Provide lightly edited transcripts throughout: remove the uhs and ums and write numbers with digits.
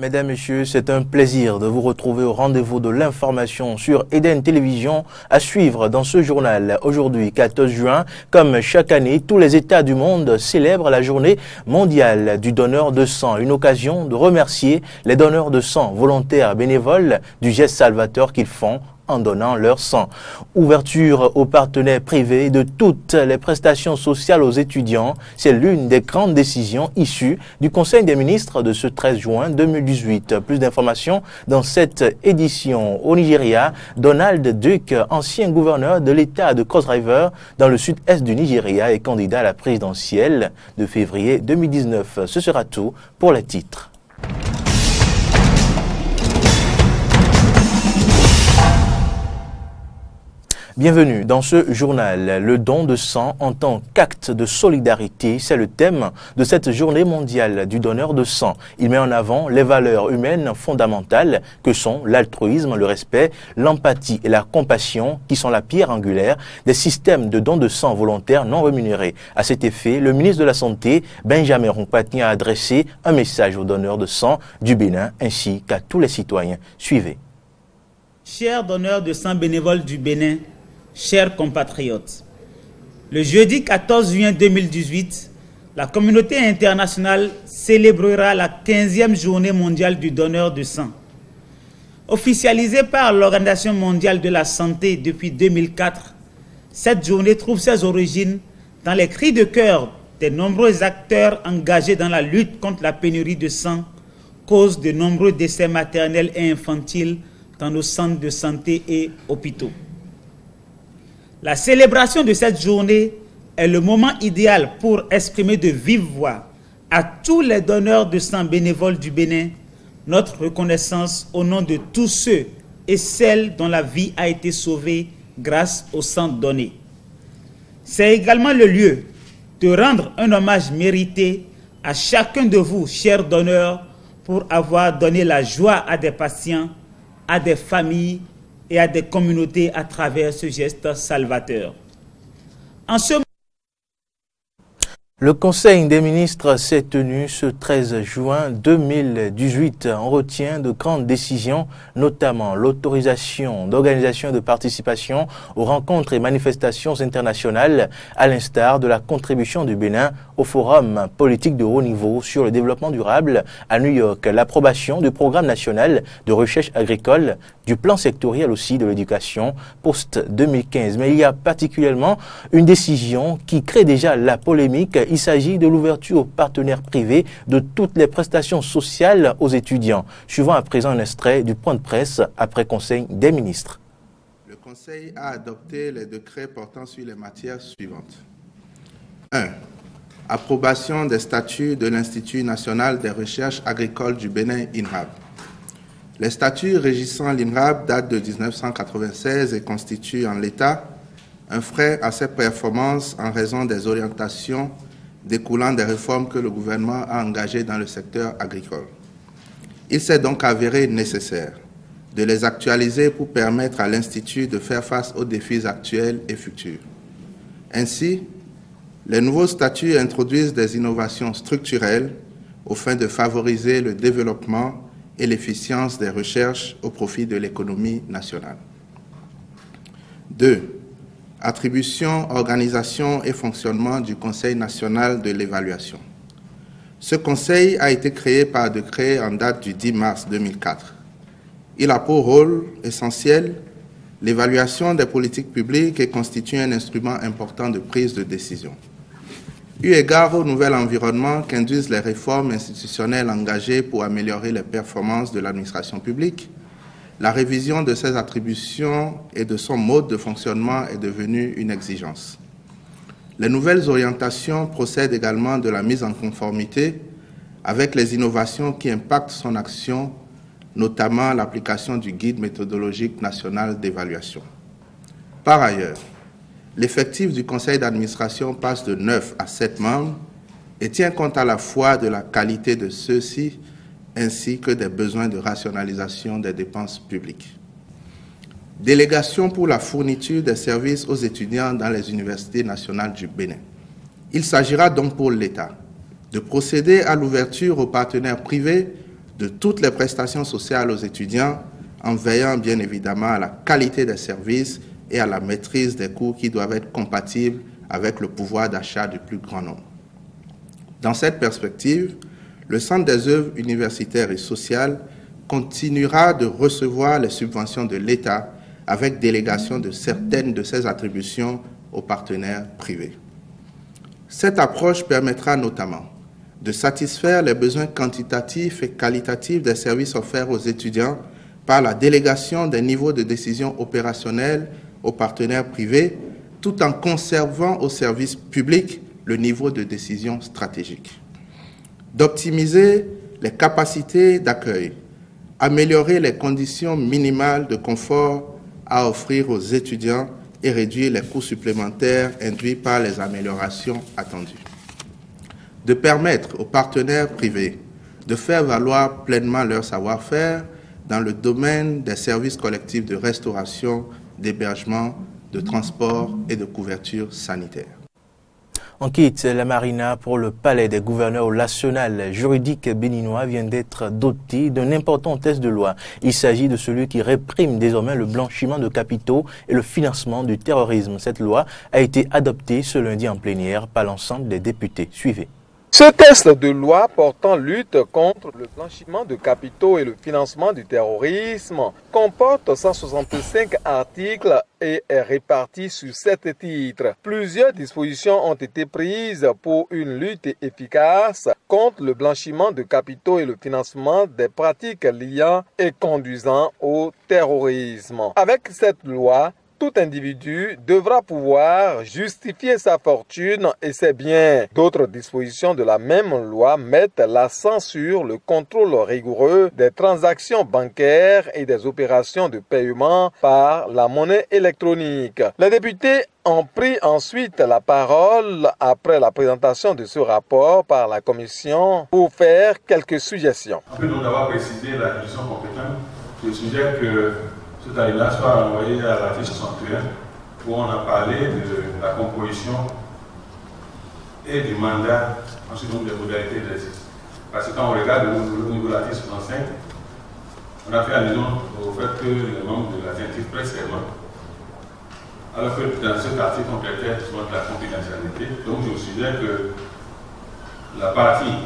Mesdames, Messieurs, c'est un plaisir de vous retrouver au rendez-vous de l'information sur Eden Télévision à suivre dans ce journal. Aujourd'hui, 14 juin, comme chaque année, tous les États du monde célèbrent la journée mondiale du donneur de sang. Une occasion de remercier les donneurs de sang volontaires bénévoles du geste salvateur qu'ils font en donnant leur sang. Ouverture aux partenaires privés de toutes les prestations sociales aux étudiants, c'est l'une des grandes décisions issues du Conseil des ministres de ce 13 juin 2018. Plus d'informations dans cette édition. Au Nigeria, Donald Duke, ancien gouverneur de l'État de Cross River dans le sud-est du Nigeria, est candidat à la présidentielle de février 2019. Ce sera tout pour les titres. Bienvenue dans ce journal. Le don de sang en tant qu'acte de solidarité, c'est le thème de cette journée mondiale du donneur de sang. Il met en avant les valeurs humaines fondamentales que sont l'altruisme, le respect, l'empathie et la compassion qui sont la pierre angulaire des systèmes de don de sang volontaires non rémunérés. À cet effet, le ministre de la Santé, Benjamin Rompatny, a adressé un message aux donneurs de sang du Bénin ainsi qu'à tous les citoyens. Suivez. Chers donneurs de sang bénévoles du Bénin, chers compatriotes, le jeudi 14 juin 2018, la communauté internationale célébrera la 15e journée mondiale du donneur de sang. Officialisée par l'Organisation mondiale de la santé depuis 2004, cette journée trouve ses origines dans les cris de cœur des nombreux acteurs engagés dans la lutte contre la pénurie de sang, cause de nombreux décès maternels et infantiles dans nos centres de santé et hôpitaux. La célébration de cette journée est le moment idéal pour exprimer de vive voix à tous les donneurs de sang bénévoles du Bénin notre reconnaissance au nom de tous ceux et celles dont la vie a été sauvée grâce au sang donné. C'est également le lieu de rendre un hommage mérité à chacun de vous, chers donneurs, pour avoir donné la joie à des patients, à des familles et à des communautés à travers ce geste salvateur. En ce Le Conseil des ministres s'est tenu ce 13 juin 2018. On retient de grandes décisions, notamment l'autorisation d'organisation et de participation aux rencontres et manifestations internationales, à l'instar de la contribution du Bénin au Forum politique de haut niveau sur le développement durable à New York, l'approbation du programme national de recherche agricole, du plan sectoriel aussi de l'éducation post-2015. Mais il y a particulièrement une décision qui crée déjà la polémique. Il s'agit de l'ouverture aux partenaires privés de toutes les prestations sociales aux étudiants. Suivant à présent un extrait du point de presse après Conseil des ministres. Le Conseil a adopté les décrets portant sur les matières suivantes. 1. Approbation des statuts de l'Institut national des recherches agricoles du Bénin, INRAB. Les statuts régissant l'INRAB datent de 1996 et constituent en l'état un frein à ses performances en raison des orientations découlant des réformes que le gouvernement a engagées dans le secteur agricole. Il s'est donc avéré nécessaire de les actualiser pour permettre à l'Institut de faire face aux défis actuels et futurs. Ainsi, les nouveaux statuts introduisent des innovations structurelles au fin de favoriser le développement et l'efficience des recherches au profit de l'économie nationale. 2. Attribution, organisation et fonctionnement du Conseil national de l'évaluation. Ce conseil a été créé par décret en date du 10 mars 2004. Il a pour rôle essentiel l'évaluation des politiques publiques et constitue un instrument important de prise de décision. Eu égard au nouvel environnement qu'induisent les réformes institutionnelles engagées pour améliorer les performances de l'administration publique, la révision de ses attributions et de son mode de fonctionnement est devenue une exigence. Les nouvelles orientations procèdent également de la mise en conformité avec les innovations qui impactent son action, notamment l'application du guide méthodologique national d'évaluation. Par ailleurs, l'effectif du conseil d'administration passe de 9 à 7 membres et tient compte à la fois de la qualité de ceux-ci ainsi que des besoins de rationalisation des dépenses publiques. Délégation pour la fourniture des services aux étudiants dans les universités nationales du Bénin. Il s'agira donc pour l'État de procéder à l'ouverture aux partenaires privés de toutes les prestations sociales aux étudiants en veillant bien évidemment à la qualité des services et à la maîtrise des coûts qui doivent être compatibles avec le pouvoir d'achat du plus grand nombre. Dans cette perspective, le Centre des œuvres universitaires et sociales continuera de recevoir les subventions de l'État avec délégation de certaines de ses attributions aux partenaires privés. Cette approche permettra notamment de satisfaire les besoins quantitatifs et qualitatifs des services offerts aux étudiants par la délégation des niveaux de décision opérationnelle aux partenaires privés, tout en conservant au service public le niveau de décision stratégique. D'optimiser les capacités d'accueil, améliorer les conditions minimales de confort à offrir aux étudiants et réduire les coûts supplémentaires induits par les améliorations attendues. De permettre aux partenaires privés de faire valoir pleinement leur savoir-faire dans le domaine des services collectifs de restauration, d'hébergement, de transport et de couverture sanitaire. On quitte la marina pour le palais des gouverneurs au national juridique béninois vient d'être doté d'un important texte de loi. Il s'agit de celui qui réprime désormais le blanchiment de capitaux et le financement du terrorisme. Cette loi a été adoptée ce lundi en plénière par l'ensemble des députés. Suivez. Ce texte de loi portant lutte contre le blanchiment de capitaux et le financement du terrorisme comporte 165 articles et est réparti sur 7 titres. Plusieurs dispositions ont été prises pour une lutte efficace contre le blanchiment de capitaux et le financement des pratiques liant et conduisant au terrorisme. Avec cette loi, tout individu devra pouvoir justifier sa fortune et ses biens. D'autres dispositions de la même loi mettent l'accent sur le contrôle rigoureux des transactions bancaires et des opérations de paiement par la monnaie électronique. Les députés ont pris ensuite la parole après la présentation de ce rapport par la Commission pour faire quelques suggestions. Après nous d'avoir précisé la juridiction compétente, je suggère que cet alinéa soit envoyé à l'article 61 où on a parlé de la composition et du mandat, ensuite donc des modalités d'exercice. Parce que quand on regarde au niveau de l'article 65, on a fait allusion au fait que les membres de l'attentif prêtent serment, alors que dans cet article on traitait souvent de la confidentialité. Donc je suggère que la partie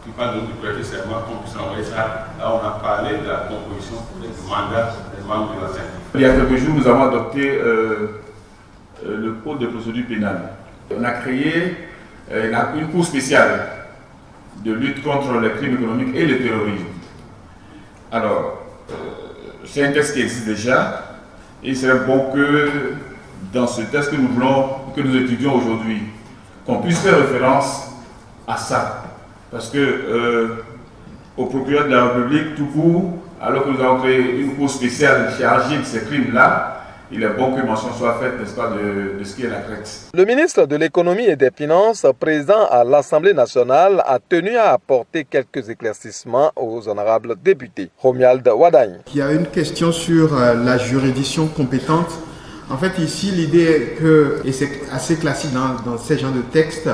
qui parle donc du prêter serment, qu'on puisse envoyer ça. Là, on a parlé de la composition du mandat des membres de la CENTIF. Il y a quelques jours, nous avons adopté le Code de procédure pénale. On a créé une cour spéciale de lutte contre les crimes économiques et le terrorisme. Alors, c'est un texte qui existe déjà et il serait bon que dans ce texte que nous voulons, que nous étudions aujourd'hui, qu'on puisse faire référence à ça. Parce que au procureur de la République, tout court, alors que nous avons créé une cour spéciale chargée de ces crimes-là, il est bon que mention soit faite, n'est-ce pas, de ce qui est la crête. Le ministre de l'économie et des finances, présent à l'Assemblée nationale, a tenu à apporter quelques éclaircissements aux honorables députés. Romuald Wadagne. Il y a une question sur la juridiction compétente. En fait, ici, l'idée est que, et c'est assez classique dans ces genres de textes,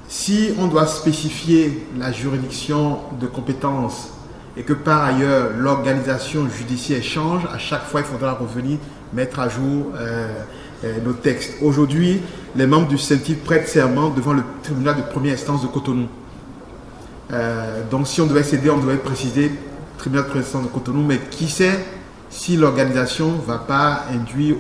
si on doit spécifier la juridiction de compétence et que par ailleurs l'organisation judiciaire change, à chaque fois il faudra revenir mettre à jour nos textes. Aujourd'hui, les membres du CENTIF prêtent serment devant le tribunal de première instance de Cotonou. Donc si on devait céder, on devait préciser tribunal de première instance de Cotonou, mais qui sait si l'organisation ne va pas induire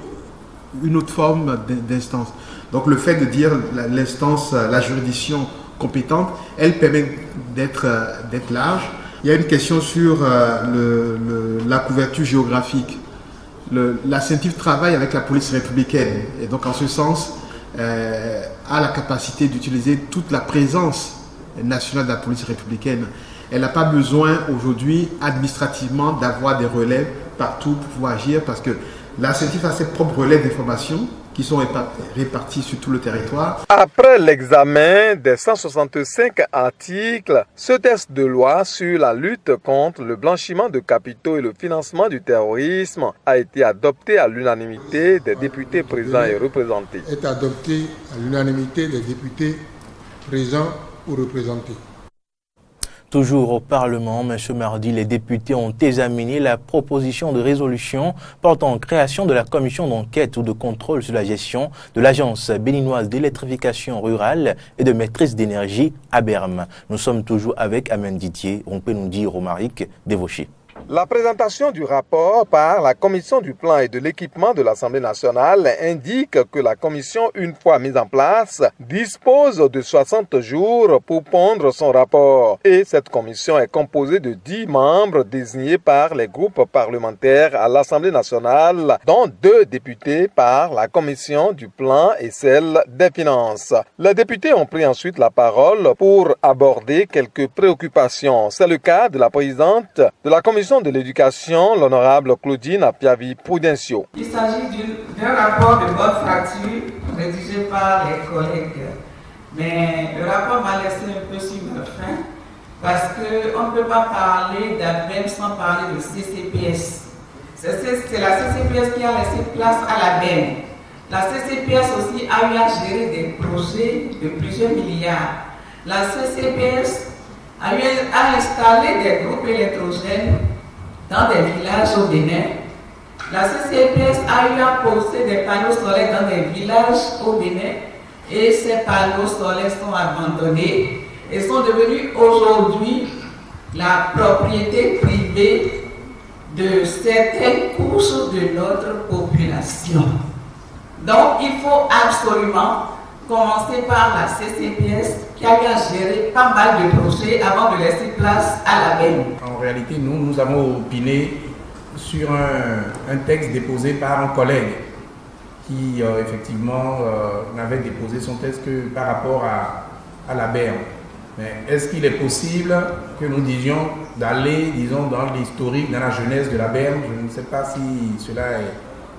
une autre forme d'instance. Donc le fait de dire l'instance, la juridiction compétente, elle permet d'être large. Il y a une question sur la couverture géographique. La CENTIF travaille avec la police républicaine et donc en ce sens a la capacité d'utiliser toute la présence nationale de la police républicaine. Elle n'a pas besoin aujourd'hui administrativement d'avoir des relais partout pour pouvoir agir parce que la CENTIF a ses propres relais d'information qui sont répartis sur tout le territoire. Après l'examen des 165 articles, ce texte de loi sur la lutte contre le blanchiment de capitaux et le financement du terrorisme a été adopté à l'unanimité des députés présents et représentés. Est adopté à l'unanimité des députés présents ou représentés. Toujours au Parlement, mais ce mardi, les députés ont examiné la proposition de résolution portant création de la commission d'enquête ou de contrôle sur la gestion de l'Agence béninoise d'électrification rurale et de maîtrise d'énergie, ABERM. Nous sommes toujours avec Amen Didier, on peut nous dire Romaric Devauché. La présentation du rapport par la Commission du plan et de l'équipement de l'Assemblée nationale indique que la commission, une fois mise en place, dispose de 60 jours pour pondre son rapport. Et cette commission est composée de 10 membres désignés par les groupes parlementaires à l'Assemblée nationale, dont 2 députés par la Commission du plan et celle des finances. Les députés ont pris ensuite la parole pour aborder quelques préoccupations. C'est le cas de la présidente de la Commission de l'éducation, l'honorable Claudine Apiavi-Prudencio. Il s'agit d'un rapport de bonne fracture rédigé par les collègues. Mais le rapport m'a laissé un peu sur ma faim parce qu'on ne peut pas parler d'ABERM sans parler de CCPS. C'est la CCPS qui a laissé place à l'ABERM. La CCPS aussi a eu à gérer des projets de plusieurs milliards. La CCPS a eu à installer des groupes électrogènes dans des villages au Bénin. La CCPS a eu à poser des panneaux solaires dans des villages au Bénin et ces panneaux solaires sont abandonnés et sont devenus aujourd'hui la propriété privée de certaines couches de notre population. Donc il faut absolument commencer par la CCPS qui a géré pas mal de projets avant de laisser place à l'ABERM. En réalité, nous avons opiné sur un texte déposé par un collègue qui effectivement n'avait déposé son texte que par rapport à l'ABERM. Mais est-ce qu'il est possible que nous disions d'aller, disons, dans l'historique, dans la jeunesse de l'ABERM? Je ne sais pas si cela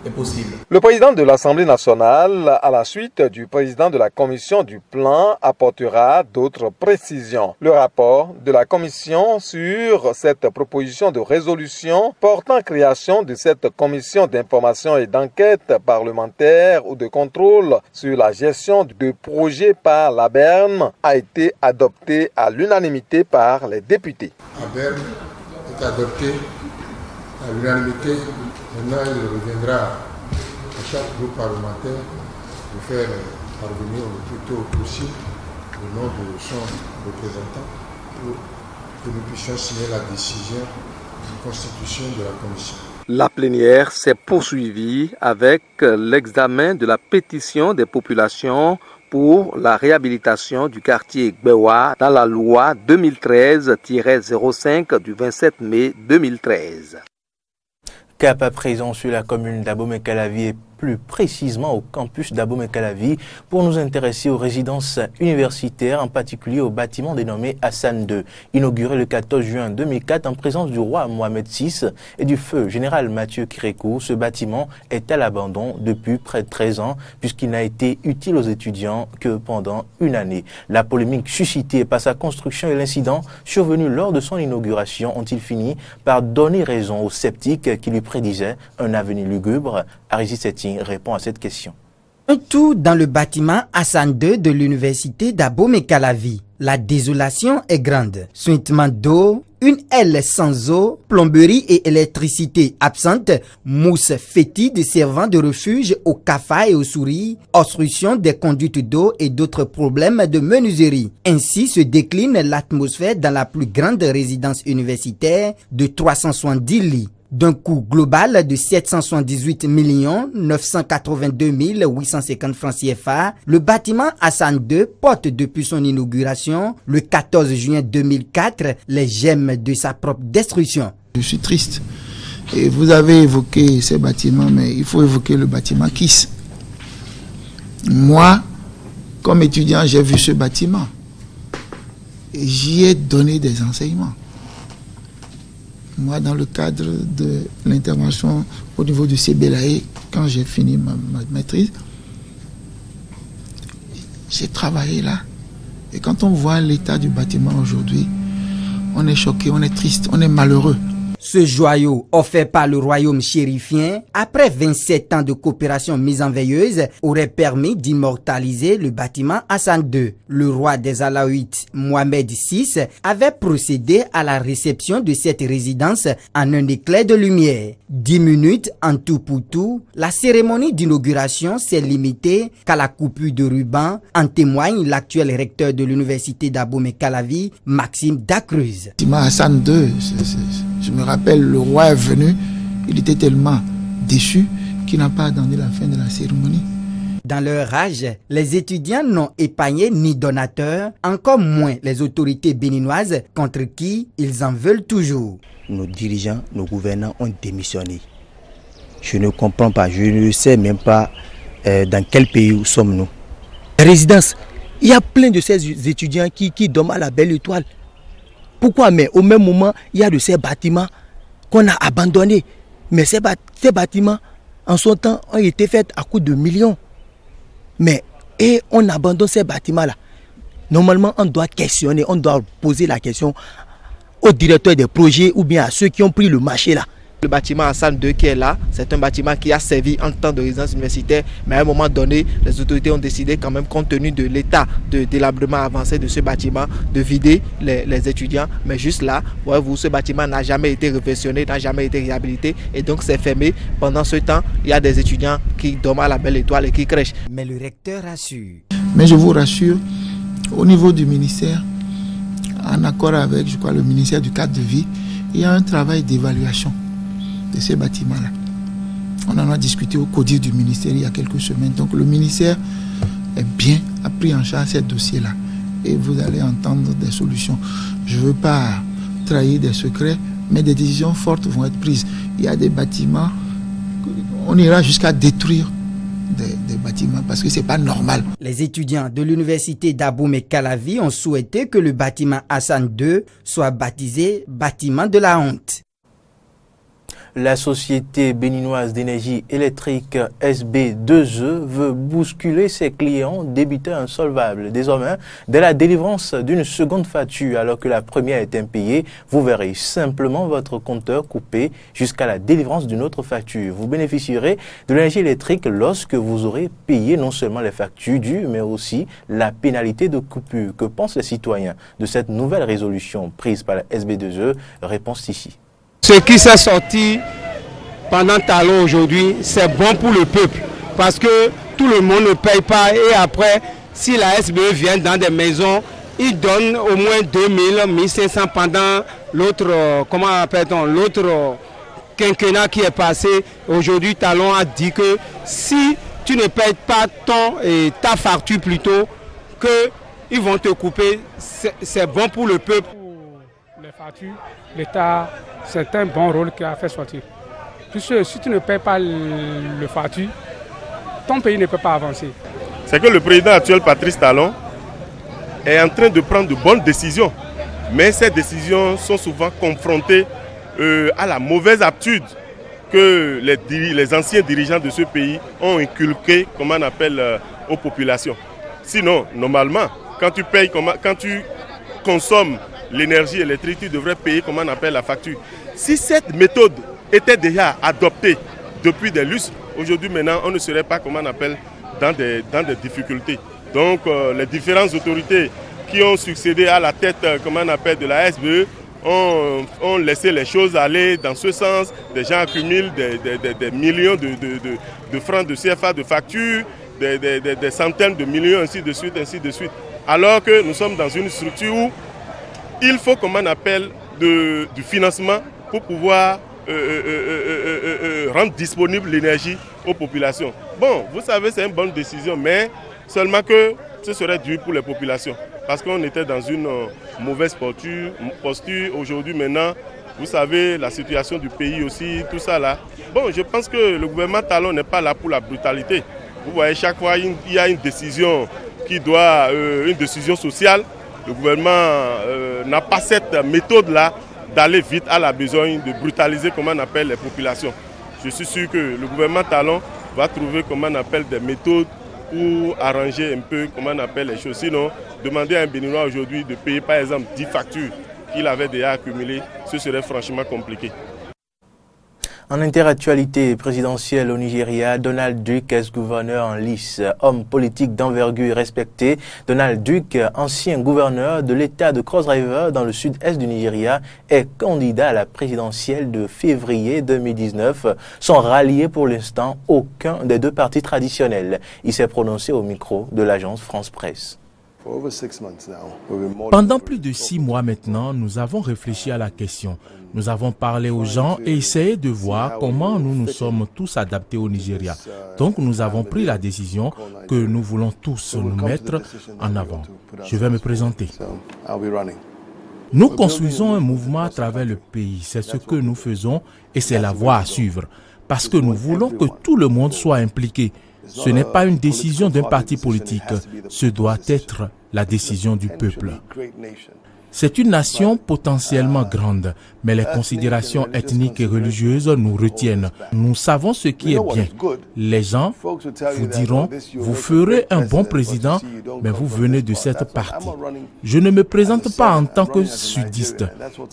est possible. Le président de l'Assemblée nationale, à la suite du président de la commission du plan, apportera d'autres précisions. Le rapport de la commission sur cette proposition de résolution portant création de cette commission d'information et d'enquête parlementaire ou de contrôle sur la gestion de projets par l'ABERM a été adopté à l'unanimité par les députés. ABERM est adopté à l'unanimité. Maintenant, il reviendra à chaque groupe parlementaire de faire parvenir le plus tôt possible le nom de son représentant pour que nous puissions signer la décision de constitution de la commission. La plénière s'est poursuivie avec l'examen de la pétition des populations pour la réhabilitation du quartier Gbewa dans la loi 2013-05 du 27 mai 2013. Cap à présent sur la commune d'Abomey-Calavi et plus précisément au campus d'Abomey-Calavi pour nous intéresser aux résidences universitaires, en particulier au bâtiment dénommé Hassan II, inauguré le 14 juin 2004 en présence du roi Mohamed VI et du feu général Mathieu Kérékou. Ce bâtiment est à l'abandon depuis près de 13 ans puisqu'il n'a été utile aux étudiants que pendant une année. La polémique suscitée par sa construction et l'incident survenu lors de son inauguration ont-ils fini par donner raison aux sceptiques qui lui prédisaient un avenir lugubre? Arizi Setting répond à cette question. Un tour dans le bâtiment Hassan II de l'université d'Abomey-Calavi. La désolation est grande. Suintement d'eau, une aile sans eau, plomberie et électricité absente, mousse fétide servant de refuge aux cafards et aux souris, obstruction des conduites d'eau et d'autres problèmes de menuiserie. Ainsi se décline l'atmosphère dans la plus grande résidence universitaire de 370 lits. D'un coût global de 778 982 850 francs CFA, le bâtiment Hassan II porte depuis son inauguration, le 14 juin 2004, les gemmes de sa propre destruction. Je suis triste. Et vous avez évoqué ces bâtiments, mais il faut évoquer le bâtiment KISS. Moi, comme étudiant, j'ai vu ce bâtiment. Et j'y ai donné des enseignements. Moi, dans le cadre de l'intervention au niveau du CBLAE, quand j'ai fini ma maîtrise, j'ai travaillé là. Et quand on voit l'état du bâtiment aujourd'hui, on est choqué, on est triste, on est malheureux. Ce joyau, offert par le royaume chérifien, après 27 ans de coopération mise en veilleuse, aurait permis d'immortaliser le bâtiment Hassan II. Le roi des Alaouites, Mohamed VI, avait procédé à la réception de cette résidence en un éclair de lumière. 10 minutes en tout pour tout, la cérémonie d'inauguration s'est limitée qu'à la coupure de ruban, en témoigne l'actuel recteur de l'université d'Abomey-Calavi, Maxime Dacruz. Hassan II, je me rappelle, le roi est venu, il était tellement déçu qu'il n'a pas attendu la fin de la cérémonie. Dans leur rage, les étudiants n'ont épargné ni donateurs, encore moins les autorités béninoises contre qui ils en veulent toujours. Nos dirigeants, nos gouvernants ont démissionné. Je ne comprends pas, je ne sais même pas dans quel pays sommes-nous. Résidence, il y a plein de ces étudiants qui dorment à la Belle Étoile. Pourquoi? Mais au même moment, il y a de ces bâtiments qu'on a abandonnés. Mais ces bâtiments, en son temps, ont été faits à coût de millions. Et on abandonne ces bâtiments-là. Normalement, on doit questionner, on doit poser la question aux directeurs des projets ou bien à ceux qui ont pris le marché là. Le bâtiment Hassan II qui est là, c'est un bâtiment qui a servi en temps de résidence universitaire, mais à un moment donné, les autorités ont décidé quand même, compte tenu de l'état de délabrement avancé de ce bâtiment, de vider les étudiants. Mais juste là, voyez-vous, ce bâtiment n'a jamais été réfectionné, n'a jamais été réhabilité et donc c'est fermé. Pendant ce temps, il y a des étudiants qui dorment à la Belle Étoile et qui crèchent. Mais le recteur rassure. Mais je vous rassure, au niveau du ministère, en accord avec, je crois, le ministère du cadre de vie, il y a un travail d'évaluation de ces bâtiments-là. On en a discuté au CODIR du ministère il y a quelques semaines. Donc le ministère a pris en charge ces dossiers-là. Et vous allez entendre des solutions. Je ne veux pas trahir des secrets, mais des décisions fortes vont être prises. Il y a des bâtiments, on ira jusqu'à détruire des bâtiments parce que ce n'est pas normal. Les étudiants de l'université d'Abomey-Calavi ont souhaité que le bâtiment Hassan II soit baptisé bâtiment de la honte. La société béninoise d'énergie électrique SB2E veut bousculer ses clients débiteurs insolvables. Désormais, dès la délivrance d'une seconde facture alors que la première est impayée, vous verrez simplement votre compteur coupé jusqu'à la délivrance d'une autre facture. Vous bénéficierez de l'énergie électrique lorsque vous aurez payé non seulement les factures dues, mais aussi la pénalité de coupure. Que pensent les citoyens de cette nouvelle résolution prise par la SB2E? Réponse ici. Ce qui s'est sorti pendant Talon aujourd'hui, c'est bon pour le peuple parce que tout le monde ne paye pas et après, si la SBE vient dans des maisons, ils donnent au moins 2000, 1500 pendant l'autre, comment appelle-t-on, l'autre quinquennat qui est passé. Aujourd'hui, Talon a dit que si tu ne payes pas ta facture plutôt, qu'ils vont te couper, c'est bon pour le peuple. Pour les factures, l'État, c'est un bon rôle qu'il a fait sortir. Puisque si tu ne payes pas le facture, ton pays ne peut pas avancer. C'est que le président actuel, Patrice Talon, est en train de prendre de bonnes décisions. Mais ces décisions sont souvent confrontées à la mauvaise habitude que les anciens dirigeants de ce pays ont inculqué, comme on appelle, aux populations. Sinon, normalement, quand tu consommes l'énergie électrique, tu devrais payer, comme on appelle, la facture. Si cette méthode était déjà adoptée depuis des lustres, aujourd'hui maintenant, on ne serait pas, comme on appelle, dans des difficultés. Donc, les différentes autorités qui ont succédé à la tête, comme on appelle, de la SBE, ont laissé les choses aller dans ce sens. Des gens accumulent des millions de francs de CFA de factures, des centaines de millions, ainsi de suite, ainsi de suite. Alors que nous sommes dans une structure où il faut, comme on appelle, du financement pour pouvoir rendre disponible l'énergie aux populations. Bon, vous savez, c'est une bonne décision, mais seulement que ce serait dur pour les populations. Parce qu'on était dans une mauvaise posture. Aujourd'hui, maintenant, vous savez, la situation du pays aussi, tout ça là. Bon, je pense que le gouvernement Talon n'est pas là pour la brutalité. Vous voyez, chaque fois, il y a une décision une décision sociale. Le gouvernement n'a pas cette méthode-là d'aller vite à la besogne de brutaliser, comme on appelle, les populations. Je suis sûr que le gouvernement Talon va trouver, comme on appelle, des méthodes pour arranger un peu, comme on appelle, les choses. Sinon, demander à un Béninois aujourd'hui de payer, par exemple, 10 factures qu'il avait déjà accumulé, ce serait franchement compliqué. En interactualité présidentielle au Nigeria, Donald Duke, ex-gouverneur en lice, homme politique d'envergure respecté. Donald Duke, ancien gouverneur de l'État de Cross River dans le sud-est du Nigeria, est candidat à la présidentielle de février 2019. Sans rallier pour l'instant aucun des deux partis traditionnels. Il s'est prononcé au micro de l'agence France Presse. Pendant plus de 6 mois maintenant, nous avons réfléchi à la question. Nous avons parlé aux gens et essayé de voir comment nous nous sommes tous adaptés au Nigeria. Donc nous avons pris la décision que nous voulons tous nous mettre en avant. Je vais me présenter. Nous construisons un mouvement à travers le pays. C'est ce que nous faisons et c'est la voie à suivre. Parce que nous voulons que tout le monde soit impliqué. Ce n'est pas une décision d'un parti politique, ce doit être la décision du peuple. C'est une nation potentiellement grande, mais les considérations ethniques et religieuses nous retiennent. Nous savons ce qui est bien. Les gens vous diront, vous ferez un bon président, mais vous venez de cette partie. Je ne me présente pas en tant que sudiste,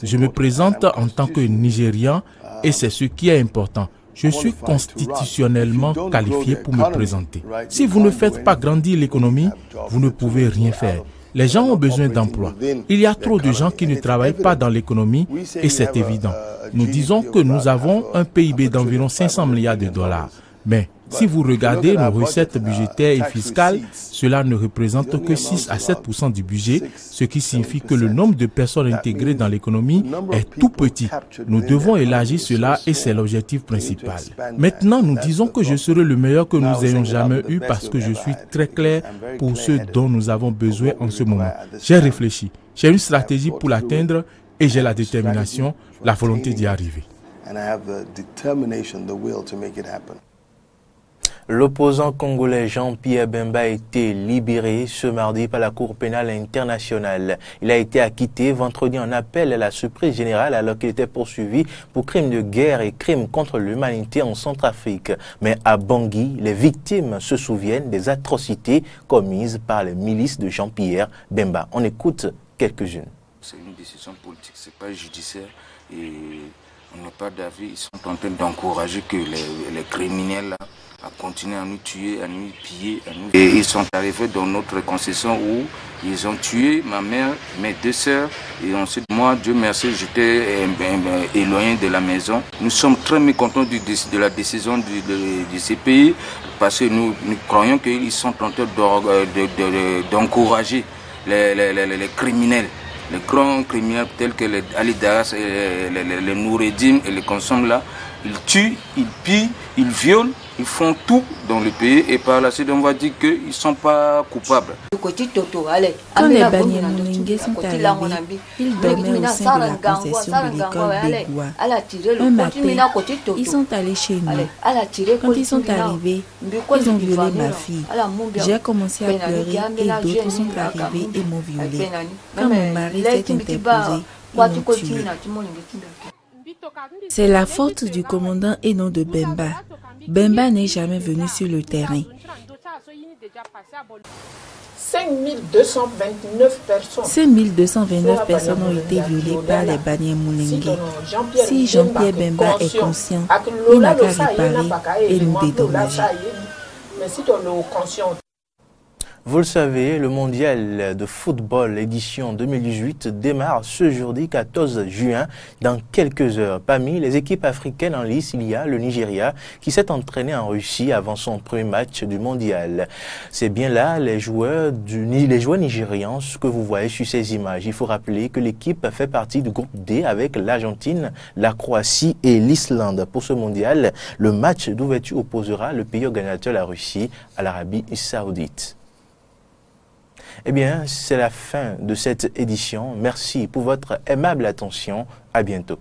je me présente en tant que Nigérian et c'est ce qui est important. Je suis constitutionnellement qualifié pour me présenter. Si vous ne faites pas grandir l'économie, vous ne pouvez rien faire. Les gens ont besoin d'emploi. Il y a trop de gens qui ne travaillent pas dans l'économie et c'est évident. Nous disons que nous avons un PIB d'environ 500 milliards de dollars. Mais si vous regardez nos recettes budgétaires et fiscales, cela ne représente que 6 à 7% du budget, ce qui signifie que le nombre de personnes intégrées dans l'économie est tout petit. Nous devons élargir cela et c'est l'objectif principal. Maintenant, nous disons que je serai le meilleur que nous ayons jamais eu parce que je suis très clair pour ce dont nous avons besoin en ce moment. J'ai réfléchi, j'ai une stratégie pour l'atteindre et j'ai la détermination, la volonté d'y arriver. L'opposant congolais Jean-Pierre Bemba a été libéré ce mardi par la Cour pénale internationale. Il a été acquitté vendredi en appel à la surprise générale alors qu'il était poursuivi pour crimes de guerre et crimes contre l'humanité en Centrafrique. Mais à Bangui, les victimes se souviennent des atrocités commises par les milices de Jean-Pierre Bemba. On écoute quelques-unes. C'est une décision politique, c'est pas judiciaire et on n'a pas d'avis. Ils sont en train d'encourager que les criminels là, à continuer à nous tuer, à nous piller. Et ils sont arrivés dans notre concession où ils ont tué ma mère, mes 2 sœurs. Et ensuite, moi, Dieu merci, j'étais éloigné de la maison. Nous sommes très mécontents de la décision du CPI parce que nous croyons qu'ils sont en train d'encourager les criminels. Les grands criminels tels que les Ali Daras, les Noureddin et les consomment là, ils tuent, ils pillent, ils violent, ils font tout dans le pays et par la suite on va dire qu'ils ne sont pas coupables. Quand les Banyamulenge sont arrivés, ils dormaient au sein de la concession de l'école Bégoua. Un matin, ils sont allés chez nous. Quand ils sont arrivés, ils ont violé ma fille. J'ai commencé à pleurer et d'autres sont arrivés et m'ont violée. Quand mon mari s'est interposé, ils m'ont tué. C'est la faute du commandant et non de Bemba. Bemba n'est jamais venu sur le terrain. 5229 personnes ont été violées par les Banyamulenge. Si Jean-Pierre Bemba est conscient, il n'a qu'à réparer et nous dédommager. Vous le savez, le mondial de football édition 2018 démarre ce jeudi 14 juin dans quelques heures. Parmi les équipes africaines en lice, il y a le Nigeria qui s'est entraîné en Russie avant son premier match du mondial. C'est bien là les joueurs nigérians, ce que vous voyez sur ces images. Il faut rappeler que l'équipe fait partie du groupe D avec l'Argentine, la Croatie et l'Islande. Pour ce mondial, le match d'ouverture opposera le pays organisateur, la Russie, à l'Arabie Saoudite. Eh bien, c'est la fin de cette édition. Merci pour votre aimable attention. À bientôt.